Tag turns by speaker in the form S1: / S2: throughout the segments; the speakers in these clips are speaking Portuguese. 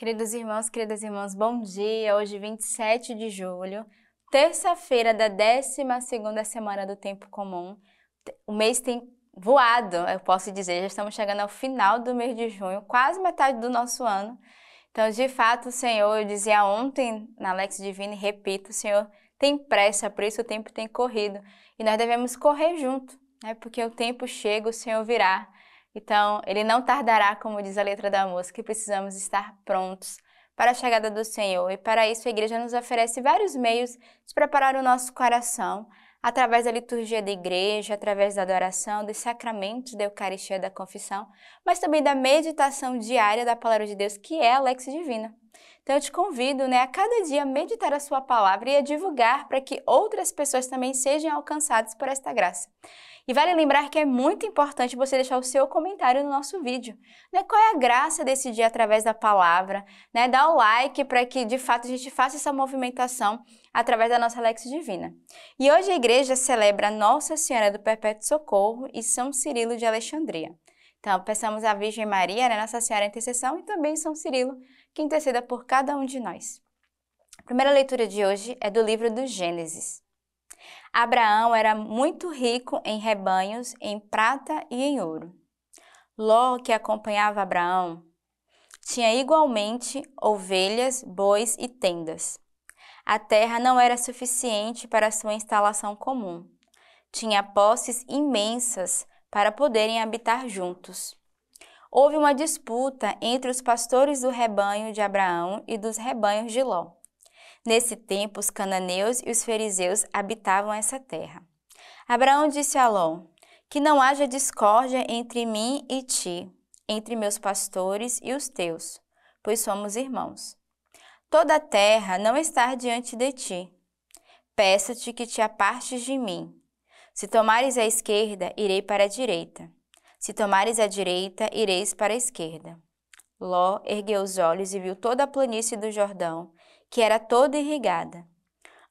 S1: Queridas irmãs, bom dia! Hoje, 27 de julho, terça-feira da 12ª semana do Tempo Comum. O mês tem voado, eu posso dizer, já estamos chegando ao final do mês de junho, quase metade do nosso ano. Então, de fato, o Senhor, eu dizia ontem na Lex Divina e repito, o Senhor tem pressa, por isso o tempo tem corrido. E nós devemos correr junto, né? Porque o tempo chega, o Senhor virá. Então, Ele não tardará, como diz a letra da música, e precisamos estar prontos para a chegada do Senhor. E para isso a igreja nos oferece vários meios de preparar o nosso coração, através da liturgia da igreja, através da adoração, dos sacramentos da Eucaristia e da confissão, mas também da meditação diária da Palavra de Deus, que é a Lex Divina. Então eu te convido, a cada dia meditar a sua palavra e a divulgar para que outras pessoas também sejam alcançadas por esta graça. E vale lembrar que é muito importante você deixar o seu comentário no nosso vídeo. Qual é a graça desse dia através da palavra? Dá o like para que, de fato, a gente faça essa movimentação através da nossa Lex Divina. E hoje a igreja celebra Nossa Senhora do Perpétuo Socorro e São Cirilo de Alexandria. Então, peçamos à Virgem Maria, Nossa Senhora Intercessão, e também São Cirilo, que interceda por cada um de nós. A primeira leitura de hoje é do livro do Gênesis. Abraão era muito rico em rebanhos, em prata e em ouro. Ló, que acompanhava Abraão, tinha igualmente ovelhas, bois e tendas. A terra não era suficiente para sua instalação comum. Tinha posses imensas para poderem habitar juntos. Houve uma disputa entre os pastores do rebanho de Abraão e dos rebanhos de Ló. Nesse tempo, os cananeus e os fariseus habitavam essa terra. Abraão disse a Ló: que não haja discórdia entre mim e ti, entre meus pastores e os teus, pois somos irmãos. Toda a terra não está diante de ti. Peço-te que te apartes de mim. Se tomares a esquerda, irei para a direita. Se tomares a direita, ireis para a esquerda. Ló ergueu os olhos e viu toda a planície do Jordão, que era toda irrigada.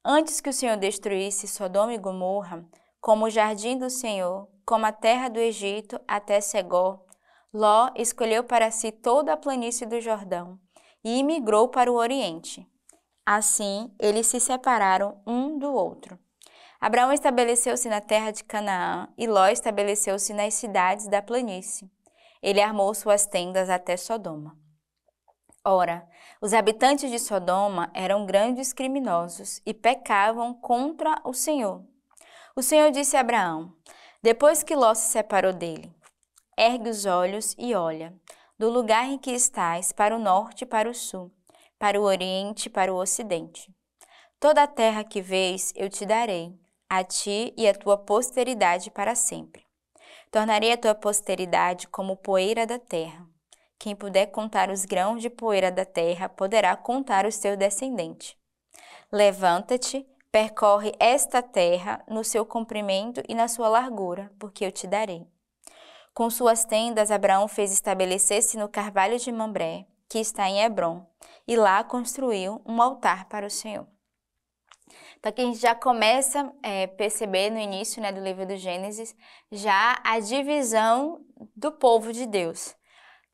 S1: Antes que o Senhor destruísse Sodoma e Gomorra, como o jardim do Senhor, como a terra do Egito até Segó, Ló escolheu para si toda a planície do Jordão e imigrou para o Oriente. Assim, eles se separaram um do outro. Abraão estabeleceu-se na terra de Canaã e Ló estabeleceu-se nas cidades da planície. Ele armou suas tendas até Sodoma. Ora, os habitantes de Sodoma eram grandes criminosos e pecavam contra o Senhor. O Senhor disse a Abraão, depois que Ló se separou dele: ergue os olhos e olha, do lugar em que estás, para o norte e para o sul, para o oriente e para o ocidente. Toda a terra que vês eu te darei, a ti e a tua posteridade para sempre. Tornarei a tua posteridade como poeira da terra. Quem puder contar os grãos de poeira da terra, poderá contar os teus descendentes. Levanta-te, percorre esta terra no seu comprimento e na sua largura, porque eu te darei. Com suas tendas, Abraão fez estabelecer-se no carvalho de Mambré, que está em Hebrom, e lá construiu um altar para o Senhor. Então aqui a gente já começa a perceber no início do livro do Gênesis, já a divisão do povo de Deus.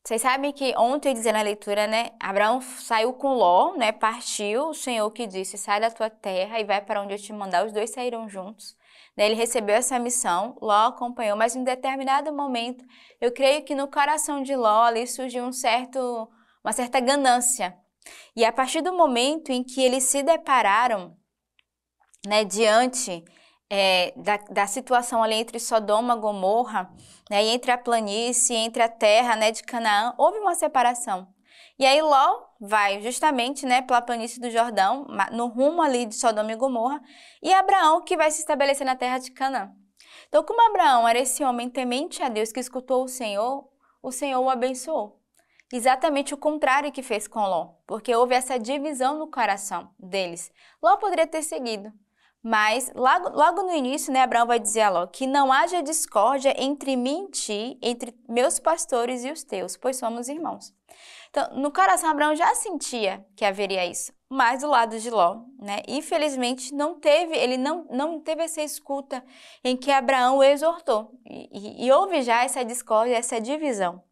S1: Vocês sabem que ontem eu dizia na leitura, Abraão saiu com Ló, partiu, o Senhor que disse, sai da tua terra e vai para onde eu te mandar, os dois saíram juntos. Ele recebeu essa missão, Ló acompanhou, mas em determinado momento, eu creio que no coração de Ló ali surgiu uma certa ganância. E a partir do momento em que eles se depararam, diante da situação ali entre Sodoma e Gomorra, e entre a planície, entre a terra de Canaã, houve uma separação. E aí Ló vai justamente pela planície do Jordão, no rumo ali de Sodoma e Gomorra, e Abraão que vai se estabelecer na terra de Canaã. Então, como Abraão era esse homem temente a Deus que escutou o Senhor o abençoou. Exatamente o contrário que fez com Ló, porque houve essa divisão no coração deles. Ló poderia ter seguido, mas logo no início, Abraão vai dizer a Ló que não haja discórdia entre mim e ti, entre meus pastores e os teus, pois somos irmãos. Então, no coração, Abraão já sentia que haveria isso, mas do lado de Ló, infelizmente, ele não teve essa escuta em que Abraão o exortou. E houve já essa discórdia, essa divisão.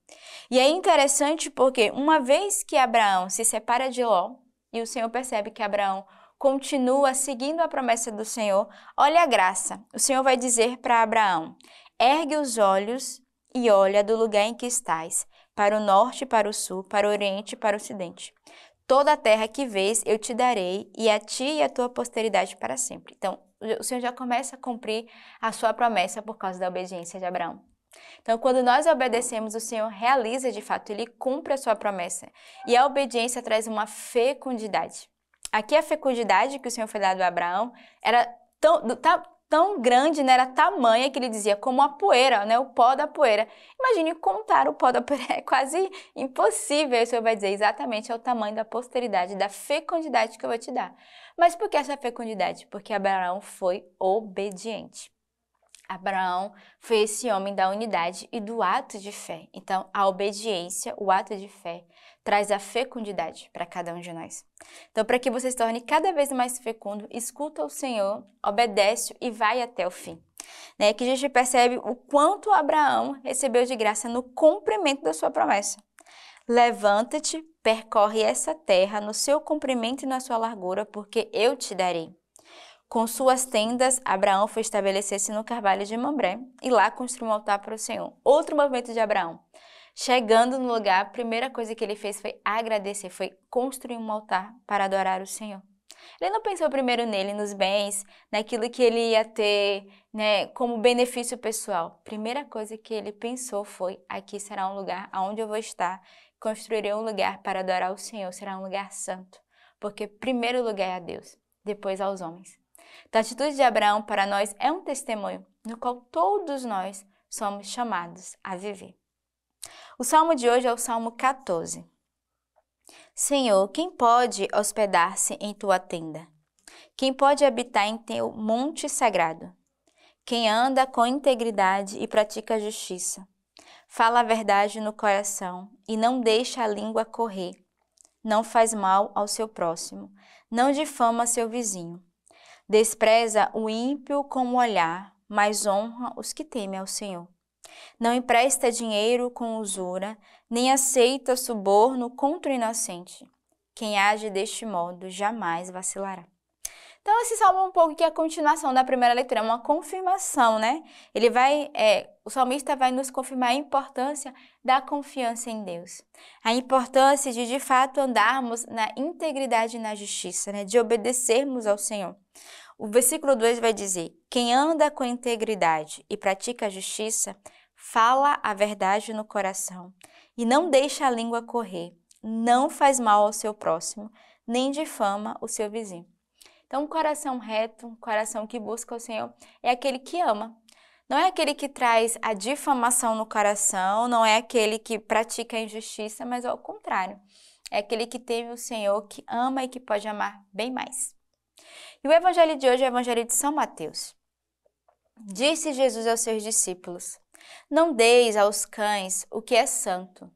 S1: E é interessante porque uma vez que Abraão se separa de Ló, e o Senhor percebe que Abraão continua seguindo a promessa do Senhor, olha a graça. O Senhor vai dizer para Abraão: ergue os olhos e olha do lugar em que estás, para o norte e para o sul, para o oriente e para o ocidente. Toda a terra que vês eu te darei, e a ti e a tua posteridade para sempre. Então, o Senhor já começa a cumprir a sua promessa por causa da obediência de Abraão. Então, quando nós obedecemos, o Senhor realiza de fato, Ele cumpre a sua promessa. E a obediência traz uma fecundidade. Aqui a fecundidade que o Senhor foi dado a Abraão era tão grande, né? Era tamanha que ele dizia, como a poeira, né? O pó da poeira. Imagine contar o pó da poeira, é quase impossível. O Senhor vai dizer exatamente é o tamanho da posteridade, da fecundidade que eu vou te dar. Mas por que essa fecundidade? Porque Abraão foi obediente. Abraão foi esse homem da unidade e do ato de fé. Então, a obediência, o ato de fé, traz a fecundidade para cada um de nós. Então, para que você se torne cada vez mais fecundo, escuta o Senhor, obedece e vai até o fim. Né? Que a gente percebe o quanto Abraão recebeu de graça no cumprimento da sua promessa. Levanta-te, percorre essa terra no seu comprimento e na sua largura, porque eu te darei. Com suas tendas, Abraão foi estabelecer-se no carvalho de Mamré e lá construiu um altar para o Senhor. Outro movimento de Abraão. Chegando no lugar, a primeira coisa que ele fez foi agradecer, foi construir um altar para adorar o Senhor. Ele não pensou primeiro nele, nos bens, naquilo que ele ia ter, né, como benefício pessoal. A primeira coisa que ele pensou foi, aqui será um lugar onde eu vou estar, construirei um lugar para adorar o Senhor, será um lugar santo. Porque primeiro lugar é a Deus, depois aos homens. Então, a atitude de Abraão para nós é um testemunho no qual todos nós somos chamados a viver. O salmo de hoje é o Salmo 14. Senhor, quem pode hospedar-se em tua tenda? Quem pode habitar em teu monte sagrado? Quem anda com integridade e pratica a justiça. Fala a verdade no coração e não deixa a língua correr. Não faz mal ao seu próximo, não difama seu vizinho. Despreza o ímpio com o olhar, mas honra os que temem ao Senhor. Não empresta dinheiro com usura, nem aceita suborno contra o inocente. Quem age deste modo jamais vacilará. Então, esse salmo é um pouco que é a continuação da primeira leitura, é uma confirmação, né? O salmista vai nos confirmar a importância da confiança em Deus. A importância de fato, andarmos na integridade e na justiça, né? De obedecermos ao Senhor. O versículo 2 vai dizer, quem anda com integridade e pratica a justiça, fala a verdade no coração e não deixa a língua correr, não faz mal ao seu próximo, nem difama o seu vizinho. Então, um coração reto, um coração que busca o Senhor, é aquele que ama. Não é aquele que traz a difamação no coração, não é aquele que pratica a injustiça, mas ao contrário. É aquele que teme o Senhor, que ama e que pode amar bem mais. E o evangelho de hoje é o evangelho de São Mateus. Disse Jesus aos seus discípulos, não deis aos cães o que é santo,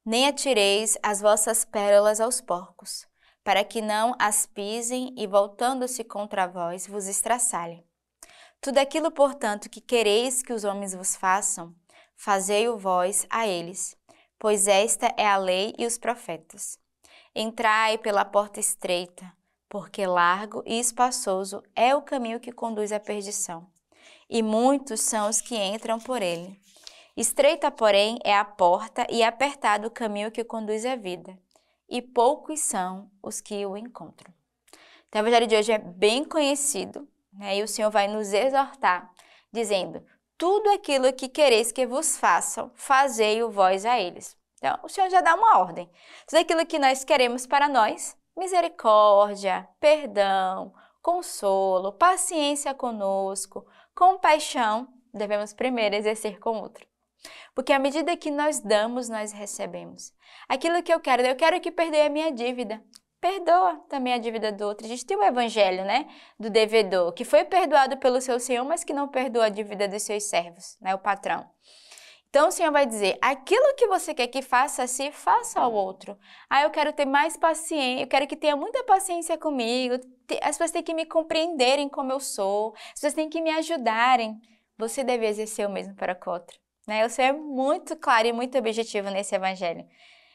S1: nem atireis as vossas pérolas aos porcos, para que não as pisem e, voltando-se contra vós, vos estraçalhem. Tudo aquilo, portanto, que quereis que os homens vos façam, fazei-o vós a eles, pois esta é a lei e os profetas. Entrai pela porta estreita, porque largo e espaçoso é o caminho que conduz à perdição, e muitos são os que entram por ele. Estreita, porém, é a porta e apertado o caminho que conduz à vida, e poucos são os que o encontram. Então, o evangelho de hoje é bem conhecido, né? E o Senhor vai nos exortar, dizendo, tudo aquilo que quereis que vos façam, fazei-o vós a eles. Então, o Senhor já dá uma ordem. Tudo aquilo que nós queremos para nós, misericórdia, perdão, consolo, paciência conosco, compaixão, devemos primeiro exercer com o outro. Porque à medida que nós damos, nós recebemos. Aquilo que eu quero que perdoe a minha dívida. Perdoa também a dívida do outro. A gente tem o evangelho, né, do devedor, que foi perdoado pelo seu senhor, mas que não perdoa a dívida dos seus servos, né, o patrão. Então o Senhor vai dizer, aquilo que você quer que faça, se faça ao outro. Eu quero ter mais paciência, eu quero que tenha muita paciência comigo, as pessoas têm que me compreenderem como eu sou, as pessoas têm que me ajudarem. Você deve exercer o mesmo para com o outro. né? O Senhor é muito claro e muito objetivo nesse evangelho.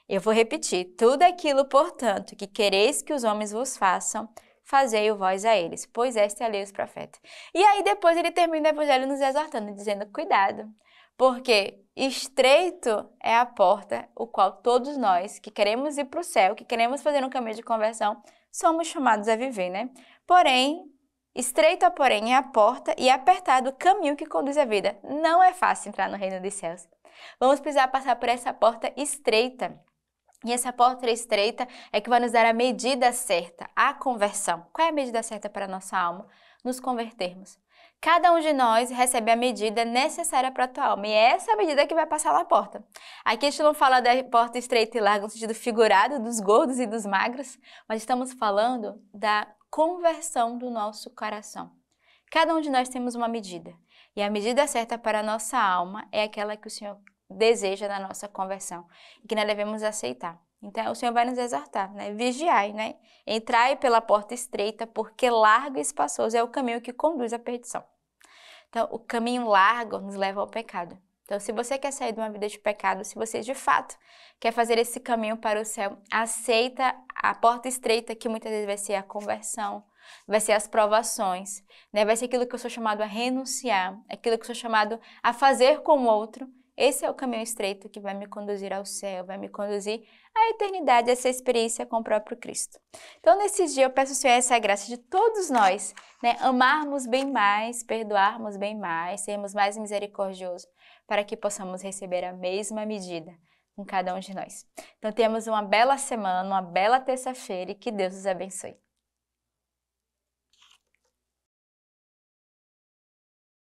S1: Eu vou repetir: tudo aquilo, portanto, que quereis que os homens vos façam, fazei-o vós a eles, pois esta é a lei dos profetas. E aí depois ele termina o evangelho nos exortando, dizendo: cuidado, porque estreito é a porta, o qual todos nós que queremos ir para o céu, que queremos fazer um caminho de conversão, somos chamados a viver, né? Porém, estreita, porém, é a porta e apertado o caminho que conduz à vida. Não é fácil entrar no reino dos céus. Vamos precisar passar por essa porta estreita. E essa porta estreita é que vai nos dar a medida certa, a conversão. Qual é a medida certa para a nossa alma? Nos convertermos. Cada um de nós recebe a medida necessária para a tua alma. E é essa medida que vai passar na porta. Aqui a gente não fala da porta estreita e larga no sentido figurado, dos gordos e dos magros, mas estamos falando da conversão do nosso coração. Cada um de nós temos uma medida. E a medida certa para a nossa alma é aquela que o Senhor deseja na nossa conversão e que nós devemos aceitar. Então, o Senhor vai nos exortar, né? Vigiai, né? Entrai pela porta estreita, porque largo e espaçoso é o caminho que conduz à perdição. Então, o caminho largo nos leva ao pecado. Então, se você quer sair de uma vida de pecado, se você de fato quer fazer esse caminho para o céu, aceita a porta estreita, que muitas vezes vai ser a conversão, vai ser as provações, né? Vai ser aquilo que eu sou chamado a renunciar, aquilo que eu sou chamado a fazer com o outro. Esse é o caminho estreito que vai me conduzir ao céu, vai me conduzir à eternidade, essa experiência com o próprio Cristo. Então, nesse dia, eu peço ao Senhor essa graça de todos nós, né, amarmos bem mais, perdoarmos bem mais, sermos mais misericordiosos, para que possamos receber a mesma medida com cada um de nós. Então, temos uma bela semana, uma bela terça-feira e que Deus os abençoe.